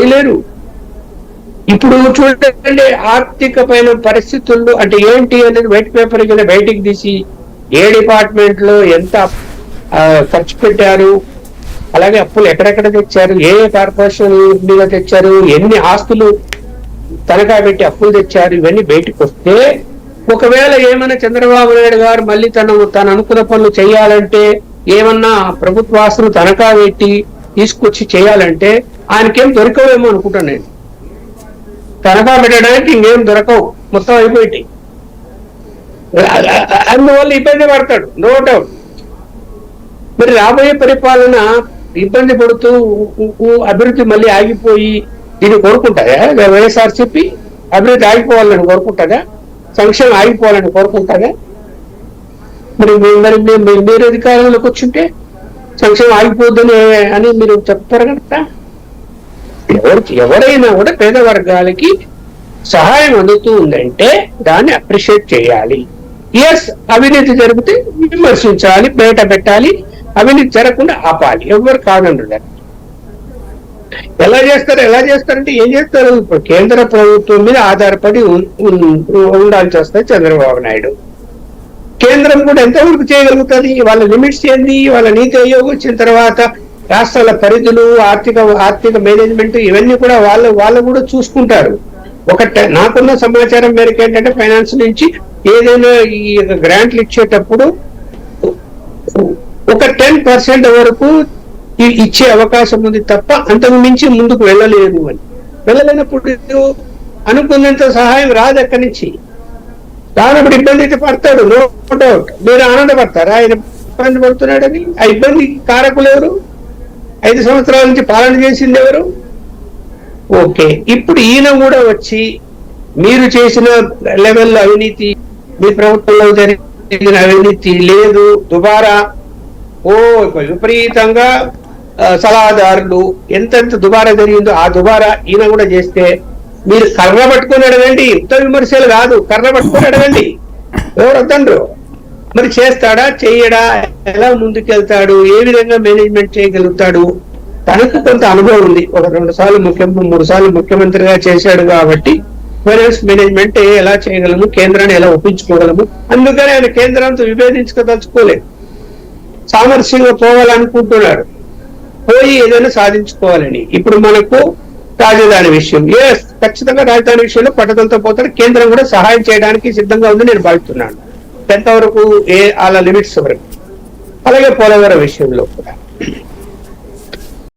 చేయలేరు. ఇప్పుడు చూడండి ఆర్థికమైన పరిస్థితుల్లో అంటే ఏంటి అనేది వైట్ పేపర్ కింద బయటికి తీసి ఏ డిపార్ట్మెంట్ లో ఎంత ఖర్చు పెట్టారు, అలాగే అప్పులు ఎక్కడెక్కడ తెచ్చారు, ఏ కార్పొరేషన్ మీద తెచ్చారు, ఎన్ని ఆస్తులు తనఖా పెట్టి అప్పులు తెచ్చారు, ఇవన్నీ బయటకు వస్తే ఒకవేళ ఏమైనా చంద్రబాబు నాయుడు గారు మళ్ళీ తను అనుకున్న పనులు చేయాలంటే ఏమన్నా ప్రభుత్వ ఆస్తులు తనఖా పెట్టి తీసుకొచ్చి చేయాలంటే ఆయనకేం దొరకవేమో అనుకుంటాను నేను. తనఖా పెట్టడానికి ఇంకేం దొరకవు, మొత్తం అయిపోయి అందువల్ల ఇబ్బంది పడతాడు, నో డౌట్. మరి రాబోయే పరిపాలన ఇబ్బంది పడుతూ అభివృద్ధి మళ్ళీ ఆగిపోయి దీన్ని కోరుకుంటారా వైఎస్ఆర్సీపీ? అభివృద్ధి ఆగిపోవాలని కోరుకుంటారా? సంక్షేమం ఆగిపోవాలని కోరుకుంటారా? మరి మీరు అధికారంలోకి వచ్చుంటే సంక్షేమం ఆగిపోద్దని అని మీరు చెప్తారు కదా. ఎవరైనా కూడా పేద వర్గాలకి సహాయం అందుతూ ఉందంటే దాన్ని అప్రిషియేట్ చేయాలి. ఎస్, అవినీతి జరిగితే విమర్శించాలి, బయట పెట్టాలి, అవినీతి జరగకుండా ఆపాలి, ఎవరు కాదంటారు. ఎలా చేస్తారంటే ఏం చేస్తారు? ఇప్పుడు కేంద్ర ప్రభుత్వం మీద ఆధారపడి ఉండాల్సి వస్తుంది చంద్రబాబు నాయుడు. కేంద్రం కూడా ఎంతవరకు చేయగలుగుతుంది? వాళ్ళ లిమిట్స్ ఏంది? వాళ్ళ నీతి ఆయోగ్ వచ్చిన తర్వాత రాష్ట్రాల పరిధులు, ఆర్థిక మేనేజ్మెంట్ ఇవన్నీ కూడా వాళ్ళు కూడా చూసుకుంటారు. నాకున్న సమాచారం మేరకు ఏంటంటే ఫైనాన్స్ నుంచి ఏదైనా ఈ గ్రాంట్లు ఇచ్చేటప్పుడు ఒక 10% వరకు ఇచ్చే అవకాశం ఉంది తప్ప అంతకు మించి ముందుకు వెళ్ళలేదు అని. వెళ్ళలేనప్పుడు అనుకున్నంత సహాయం రాదు ఎక్కడి నుంచి. రానప్పుడు ఇబ్బంది అయితే పడతాడు, నో డౌట్. మీరు ఆనందపడతారా ఆయన ఇబ్బంది పడుతున్నాడని? ఆ ఇబ్బంది కారకులు ఎవరు? 5 సంవత్సరాల నుంచి పాలన చేసింది ఎవరు? ఓకే, ఇప్పుడు ఈయన కూడా వచ్చి మీరు చేసిన లెవెల్లో అవినీతి, మీ ప్రభుత్వంలో జరిగిన అవినీతి లేదు, దుబారా విపరీతంగా సలహాదారులు ఎంతెంత దుబారా జరిగిందో ఆ దుబారా ఈయన కూడా చేస్తే మీరు కర్ర పట్టుకుని అడగండి. ఉత్తర విమర్శలు కాదు, కర్ర పట్టుకుని అడగండి. ఎవరు వద్దండ్రు? మరి చేస్తాడా చెయ్యడా? ఎలా ముందుకెళ్తాడు? ఏ విధంగా మేనేజ్మెంట్ చేయగలుగుతాడు? తనకు కొంత అనుభవం ఉంది, ఒక 2 సార్లు 3 సార్లు ముఖ్యమంత్రిగా చేశాడు కాబట్టి ఫైనాన్స్ మేనేజ్మెంట్ ఎలా చేయగలము, కేంద్రాన్ని ఎలా ఒప్పించుకోగలము. అందుకని ఆయన కేంద్రంతో విభేదించుకోదలుచుకోలేదు, సామరస్యంగా పోవాలనుకుంటున్నాడు, పోయి ఏదైనా సాధించుకోవాలని. ఇప్పుడు మనకు రాజధాని విషయం, ఖచ్చితంగా రాజధాని విషయంలో పట్టుదలతో పోతాడు. కేంద్రం కూడా సహాయం చేయడానికి సిద్ధంగా ఉంది నేను భావిస్తున్నాను. ఎంతవరకు అలా లిమిట్స్ వరకు. అలాగే పోలవరం విషయంలో కూడా